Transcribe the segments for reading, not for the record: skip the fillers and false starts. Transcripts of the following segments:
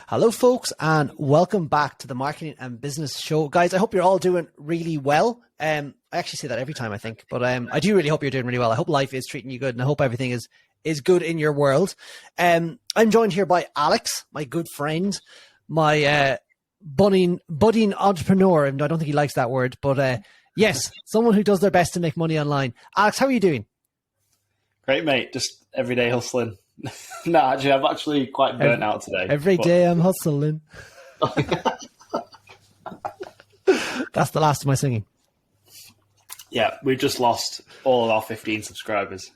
Hello, folks, and welcome back to the Marketing and Business Show. Guys, I hope you're all doing really well. I actually say that every time, I think, but I do really hope you're doing really well. I hope life is treating you good, and I hope everything is good in your world. I'm joined here by Alex, my good friend, my budding entrepreneur. I don't think he likes that word, but yes, someone who does their best to make money online. Alex, how are you doing? Great, mate. Just every day hustling. No, actually, I'm actually quite burnt out today. Every day I'm hustling. That's the last of my singing. Yeah, we've just lost all of our 15 subscribers.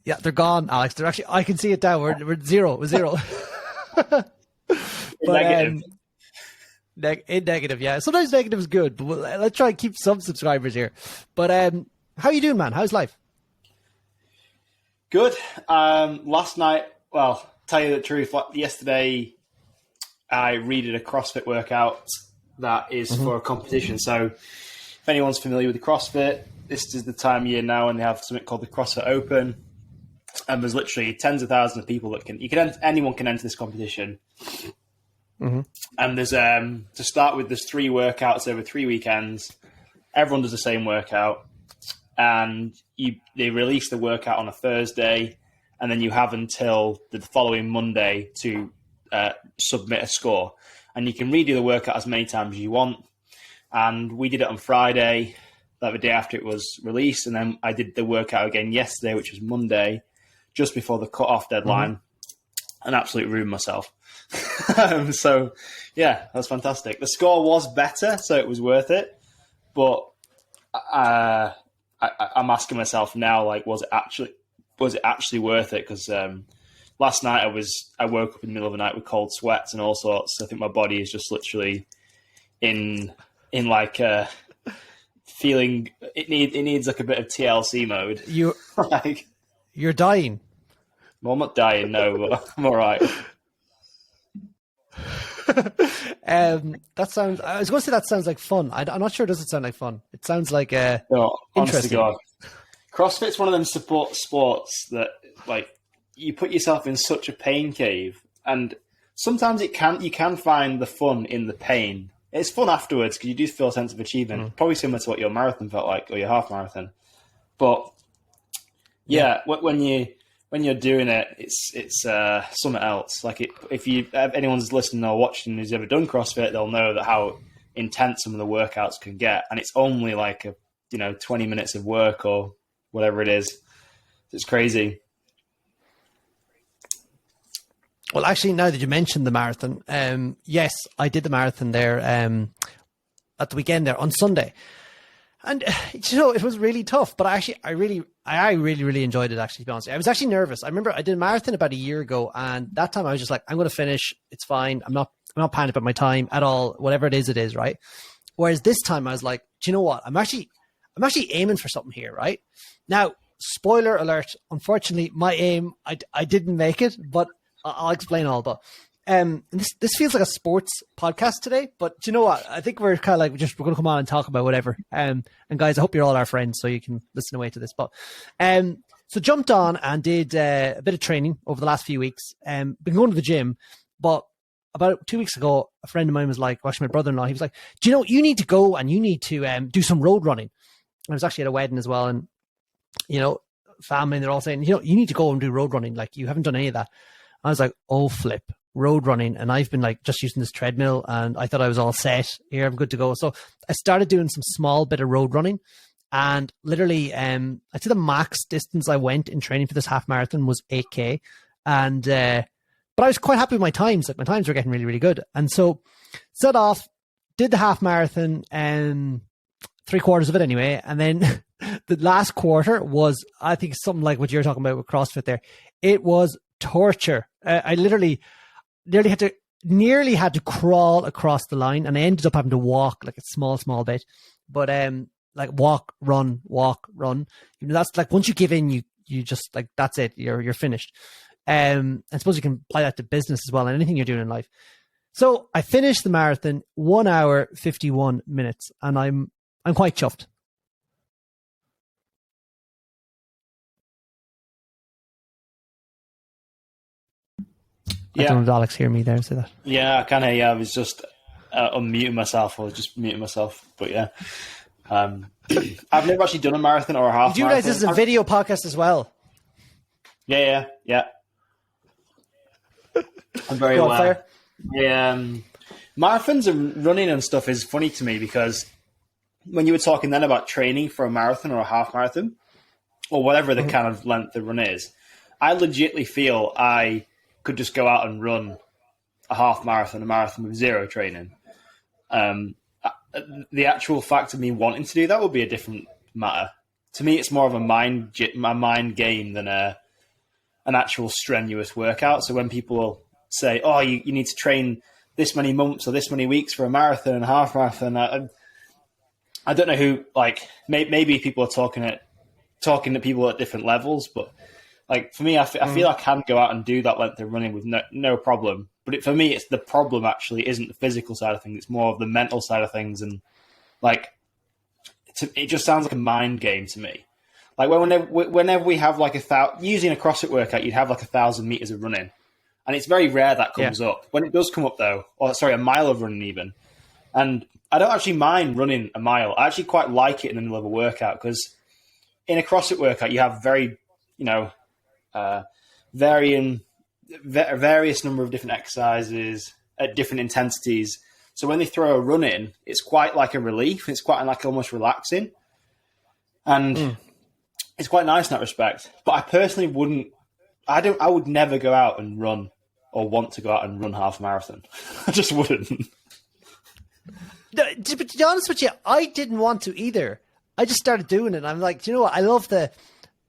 Yeah, they're gone, Alex. They're actually, I can see it now. We're zero. We're zero. But, negative. In negative, yeah. Sometimes negative is good, but let's try and keep some subscribers here. But how are you doing, man? How's life? Good. Last night, well, tell you the truth, yesterday I redid a CrossFit workout that is for a competition. So if anyone's familiar with the CrossFit, this is the time of year now when they have something called the CrossFit Open. And there's literally tens of thousands of people that anyone can enter this competition. And there's, to start with, there's 3 workouts over 3 weekends. Everyone does the same workout. And they release the workout on a Thursday, and then you have until the following Monday to submit a score. And you can redo the workout as many times as you want. And we did it on Friday, like the day after it was released, and then I did the workout again yesterday, which was Monday, just before the cut-off deadline, and absolutely ruined myself. So, yeah, that was fantastic. The score was better, so it was worth it, but I'm asking myself now, like, was it actually worth it? Because last night I woke up in the middle of the night with cold sweats and all sorts. I think my body is just literally in like feeling it needs like a bit of TLC mode. You're dying. Well, I'm not dying, no, but I'm all right. That sounds. I was going to say that sounds like fun. I'm not sure. Does it sound like fun? It sounds like No, honest to interesting. God. CrossFit's one of them sports that, like, you put yourself in such a pain cave, and sometimes you can find the fun in the pain. It's fun afterwards because you do feel a sense of achievement, probably similar to what your marathon felt like or your half marathon. But yeah. When you're doing it, it's something else. Like if anyone's listening or watching who's ever done CrossFit, they'll know that how intense some of the workouts can get, and it's only like 20 minutes of work or whatever it is. It's crazy. Well, actually, now that you mentioned the marathon, yes, I did the marathon there at the weekend there on Sunday. And, it was really tough, but I really enjoyed it, actually, to be honest. I was actually nervous. I remember I did a marathon about a year ago, and that time I was just like, I'm going to finish. It's fine. I'm not panicked about my time at all. Whatever it is, right? Whereas this time I was like, do you know what? I'm actually aiming for something here, right? Now, spoiler alert, unfortunately, my aim, I didn't make it, but I'll explain all. But this feels like a sports podcast today, but do you know what? I think we're kind of like we're going to come on and talk about whatever. And guys, I hope you're all our friends, so you can listen away to this. But so jumped on and did a bit of training over the last few weeks. Been going to the gym, but about 2 weeks ago, a friend of mine was like, actually my brother-in-law, he was like, do you know, you need to go and you need to do some road running. I was actually at a wedding as well, and family, and they're all saying, you need to go and do road running. Like, you haven't done any of that. I was like, oh, flip, road running. And I've been like just using this treadmill, and I thought I was all set here. I'm good to go. So I started doing some small bit of road running, and literally, I'd say the max distance I went in training for this half marathon was 8K. And, but I was quite happy with my times. Like, my times were getting really, really good. And so set off, did the half marathon, 3/4 of it anyway. And then the last quarter was, I think, something like what you're talking about with CrossFit there. It was torture. I literally nearly had to crawl across the line, and I ended up having to walk like a small bit. But like walk, run. That's like, once you give in, you just, like, that's it. You're finished. I suppose you can apply that to business as well, and anything you're doing in life. So I finished the marathon 1 hour 51 minutes, and I'm quite chuffed. I don't know if Alex hear me there say that. Yeah, I can hear you. I was just unmuting myself. I was just muting myself. But yeah. I've never actually done a marathon or a half You do realize this is a video podcast as well? Yeah. I'm very aware. Marathons and running and stuff is funny to me because when you were talking then about training for a marathon or a half marathon or whatever the kind of length the run is, I legitimately feel I could just go out and run a half marathon, a marathon with zero training. The actual fact of me wanting to do that would be a different matter. To me, it's more of a mind game than an actual strenuous workout. So when people say, "Oh, you need to train this many months or this many weeks for a marathon and a half marathon," I don't know who. Like, maybe people are talking to people at different levels, but like for me, I feel I can go out and do that length of running with no problem. But for me, it's the problem actually isn't the physical side of things; it's more of the mental side of things, and like it just sounds like a mind game to me. Like whenever we have like using a CrossFit workout, you'd have like 1,000 meters of running, and it's very rare that comes up. When it does come up though, a mile of running even, and I don't actually mind running a mile. I actually quite like it in the middle of a workout because in a CrossFit workout you have very, various number of different exercises at different intensities. So when they throw a run in, it's quite like a relief. It's quite like almost relaxing. And it's quite nice in that respect. But I personally I would never go out and run or want to go out and run half a marathon. I just wouldn't. But to be honest with you, I didn't want to either. I just started doing it. And I'm like, do you know what? I love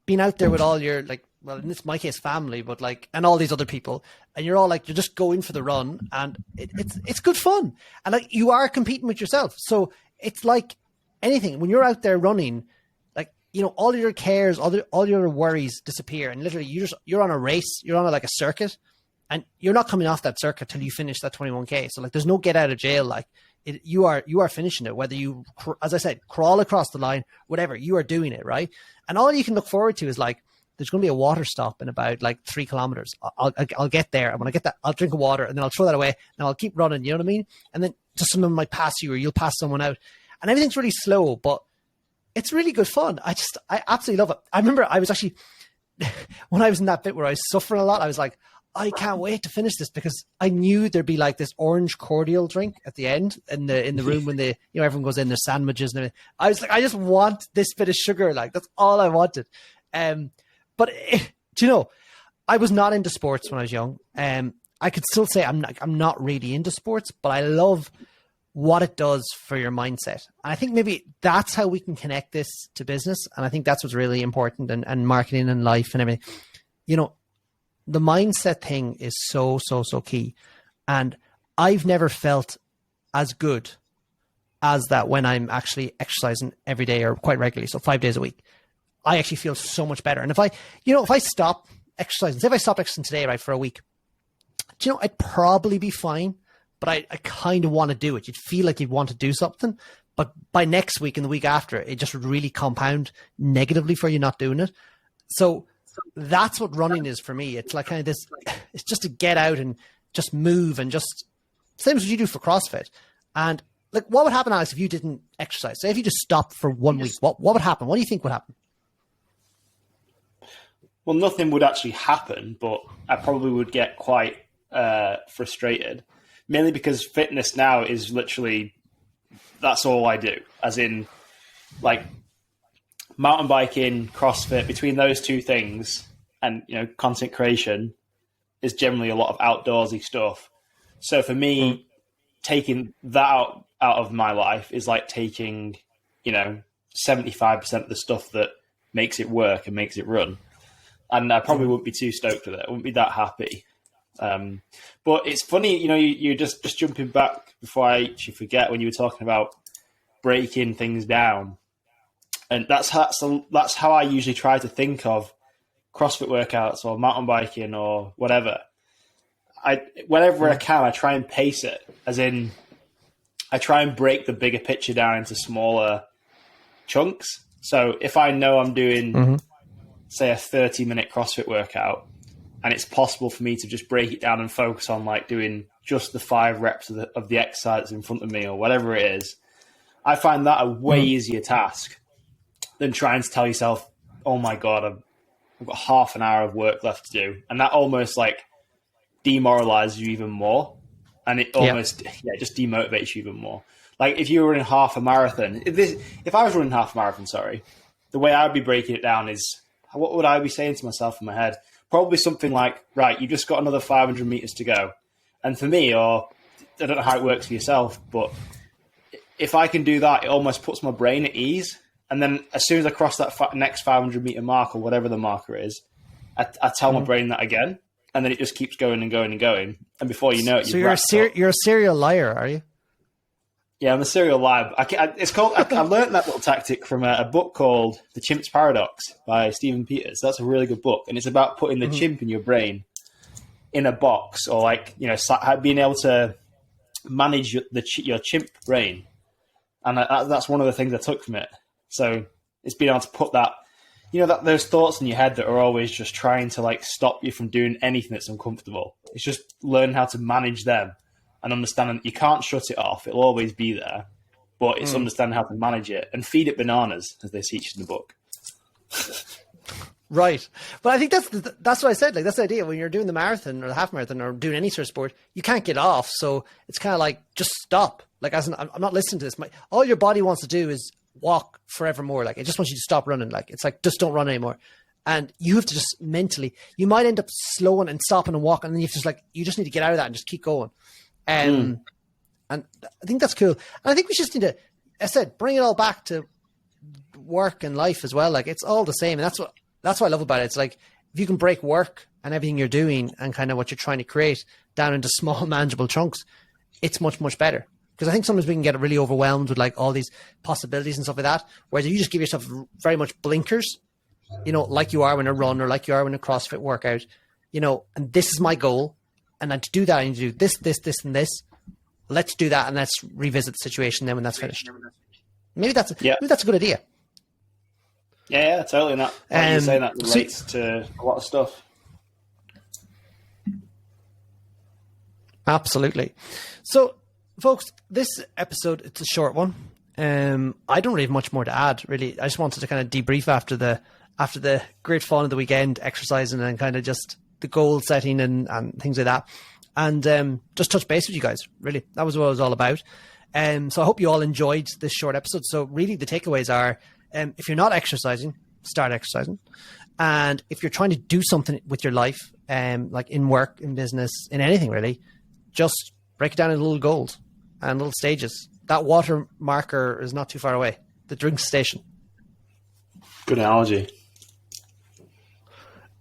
being out there with all your well, in my case, family, but and all these other people, and you're all like, you're just going for the run, and it's good fun, and like you are competing with yourself. So it's like anything when you're out there running, all your cares, all your worries disappear, and literally you're on a race, you're on a circuit, and you're not coming off that circuit till you finish that 21K. So there's no get out of jail. You are finishing it, whether you, as I said, crawl across the line, whatever, you are doing it, right? And all you can look forward to is there's going to be a water stop in about 3 kilometers. I'll get there. And when I get that, I'll drink a water and then I'll throw that away and I'll keep running. You know what I mean? And then just someone might pass you or you'll pass someone out and everything's really slow, but it's really good fun. I absolutely love it. I remember I was actually, when I was in that bit where I was suffering a lot, I was like, I can't wait to finish this because I knew there'd be this orange cordial drink at the end in the room when everyone goes in, their sandwiches and everything. I was like, I just want this bit of sugar. That's all I wanted. But I was not into sports when I was young. I could still say I'm not really into sports, but I love what it does for your mindset. And I think maybe that's how we can connect this to business. And I think that's what's really important and marketing and life and everything. The mindset thing is so, so, so key. And I've never felt as good as that when I'm actually exercising every day or quite regularly. So 5 days a week. I actually feel so much better. And if I stop exercising, say if I stop exercising today, right, for a week, I'd probably be fine, but I kind of want to do it. You'd feel like you'd want to do something, but by next week and the week after, it just would really compound negatively for you not doing it. So that's what running is for me. It's like kind of this, it's just to get out and just move and just same as what you do for CrossFit. And what would happen, Alex, if you didn't exercise? Say if you just stopped for 1 week, what would happen? What do you think would happen? Well, nothing would actually happen, but I probably would get quite frustrated, mainly because fitness now is literally, that's all I do. As in, mountain biking, CrossFit, between those two things and, content creation is generally a lot of outdoorsy stuff. So for me, taking that out of my life is like taking, 75% of the stuff that makes it work and makes it run. And I probably wouldn't be too stoked with it. I wouldn't be that happy. But it's funny, you're just jumping back before I actually forget when you were talking about breaking things down. And that's how I usually try to think of CrossFit workouts or mountain biking or whatever. Whenever I can, I try and pace it. As in, I try and break the bigger picture down into smaller chunks. So if I know I'm doing, say, a 30-minute CrossFit workout, and it's possible for me to just break it down and focus on like doing just the 5 reps of the exercise in front of me or whatever it is, I find that a way easier task than trying to tell yourself, oh my God, I've got half an hour of work left to do. And that almost like demoralizes you even more. And it almost just demotivates you even more. Like if you were running half a marathon, if I was running half a marathon, the way I'd be breaking it down is, what would I be saying to myself in my head? Probably something like, right, you've just got another 500 meters to go. And for me, or I don't know how it works for yourself, but if I can do that, it almost puts my brain at ease. And then as soon as I cross that next 500 meter mark or whatever the marker is, I tell my brain that again. And then it just keeps going and going and going. And before you know it, you're a serial liar, are you? Yeah, I'm a serial liar. I learned that little tactic from a book called The Chimp's Paradox by Stephen Peters. That's a really good book. And it's about putting the chimp in your brain in a box, or like, you know, being able to manage your chimp brain. And that's one of the things I took from it. So it's being able to put that, you know, those thoughts in your head that are always just trying to like stop you from doing anything that's uncomfortable. It's just learn how to manage them and understanding that you can't shut it off. It'll always be there, but it's understanding how to manage it and feed it bananas, as they teach in the book. Right. But I think that's what I said. Like, that's the idea. When you're doing the marathon or the half marathon or doing any sort of sport, you can't get off. So it's kind of like, just stop. Like, I'm not listening to this. All your body wants to do is walk forevermore. Like, it just wants you to stop running. Like, it's like, just don't run anymore. And you have to just mentally, you might end up slowing and stopping and walking. And then you just need to get out of that and just keep going. And I think that's cool. And I think we just need to, as I said, bring it all back to work and life as well. Like, it's all the same. And that's what I love about it. It's like, if you can break work and everything you're doing and kind of what you're trying to create down into small, manageable chunks, it's much, much better. Because I think sometimes we can get really overwhelmed with like all these possibilities and stuff like that. Whereas if you just give yourself very much blinkers, you know, like you are when a run or like you are when a CrossFit workout, you know, and this is my goal. And then to do that, I need to do this, this, this, and this. Let's do that. And let's revisit the situation then when that's finished. Maybe that's a good idea. Yeah, totally. And that, you're saying, that relates to a lot of stuff. Absolutely. So, folks, this episode, it's a short one. I don't really have much more to add, really. I just wanted to kind of debrief after the great fun of the weekend, exercising and kind of just the goal setting and things like that. And just touch base with you guys, really. That was what it was all about. So I hope you all enjoyed this short episode. So really the takeaways are, if you're not exercising, start exercising. And if you're trying to do something with your life, like in work, in business, in anything really, just break it down into little goals and little stages. That water marker is not too far away. The drink station. Good analogy.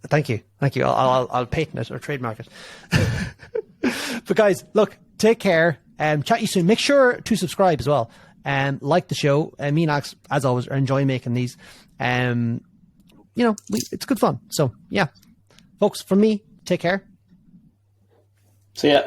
Thank you. I'll patent it or trademark it. But guys, look, take care. Chat you soon. Make sure to subscribe as well. Like the show. Me and Alex, as always, are enjoying making these. You know, it's good fun. So yeah, folks, from me, take care. See ya.